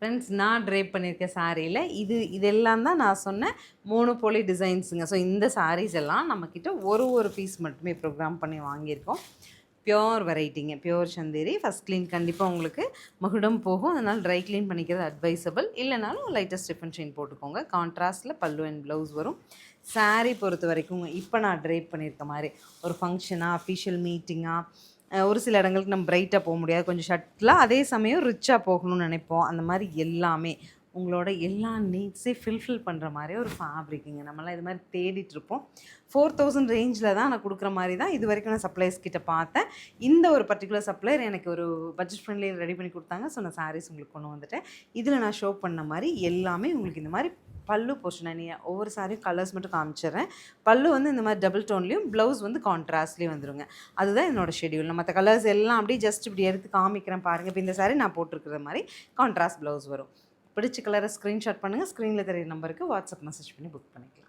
Friends நான் drape பண்ணியிருக்க சாரியில் இதெல்லாம் தான் நான் சொன்ன மோனோபோலி டிசைன்ஸுங்க. ஸோ இந்த சாரீஸ் எல்லாம் நம்மக்கிட்ட ஒரு பீஸ் மட்டுமே ப்ரோக்ராம் பண்ணி வாங்கியிருக்கோம். பியோர் வெரைட்டிங்க, பியோர் சந்தேரி. ஃபஸ்ட் க்ளீன் கண்டிப்பாக உங்களுக்கு மகுடம் போகும், அதனால் ட்ரை க்ளீன் பண்ணிக்கிறது அட்வைசபிள். இல்லைனாலும் லைட்டஸ்ட் ஸ்டிஃபன் ஷைன் போட்டுக்கோங்க. கான்ட்ராஸ்ட்டில் பல்லு அண்ட் ப்ளவுஸ் வரும். சாரீ பொறுத்த வரைக்கும் இப்போ நான் ட்ரேப் பண்ணியிருக்க மாதிரி ஒரு ஃபங்க்ஷனாக, அஃபிஷியல் மீட்டிங்காக, ஒரு சில இடங்களுக்கு நம்ம பிரைட்டாக போக முடியாது, கொஞ்சம் ஷர்ட்லாம், அதே சமயம் ரிச்சாக போகணும்னு நினைப்போம். அந்த மாதிரி எல்லாமே உங்களோட எல்லா நீட்ஸையும் ஃபில்ஃபில் பண்ணுற மாதிரி ஒரு ஃபேப்ரிக்குங்க. நம்மளாம் இது மாதிரி தேடிட்டுருப்போம். 4000 ரேஞ்சில் தான் நான் கொடுக்குற மாதிரி தான் இது வரைக்கும் நான் சப்ளைஸ் கிட்ட பார்த்தேன். இந்த ஒரு பர்டிகுலர் சப்ளையர் எனக்கு ஒரு பட்ஜெட் ஃப்ரெண்ட்லி ரெடி பண்ணி கொடுத்தாங்க. ஸோ நான் சாரீஸ் உங்களுக்கு கொண்டு வந்துட்டேன். இதில் நான் ஷோ பண்ண மாதிரி எல்லாமே உங்களுக்கு இந்த மாதிரி பல்லு போர்ஷன். நான் ஒவ்வொரு சாரியும் கலர்ஸ் மட்டும் காமிச்சிடுறேன். பல்லு வந்து இந்த மாதிரி டபுள் டோன்லேயும், ப்ளவுஸ் வந்து கான்ட்ராஸ்ட்லேயும் வந்துடுங்க. அதுதான் என்னோடய ஷெடியூல். நான் மற்ற கலர்ஸ் எல்லாம் அப்படியே ஜஸ்ட் இப்படி எடுத்து காமிக்கிறேன் பாருங்கள். இப்போ இந்த சாரி நான் போட்டிருக்கிற மாதிரி கான்ட்ராஸ்ட் ப்ளவுஸ் வரும். பிடிச்ச கலரை ஸ்க்ரீன்ஷாட் பண்ணுங்கள். ஸ்க்ரீனில் தெரியுற நம்பருக்கு வாட்ஸ்அப் மெசேஜ் பண்ணி புக் பண்ணிக்கலாம்.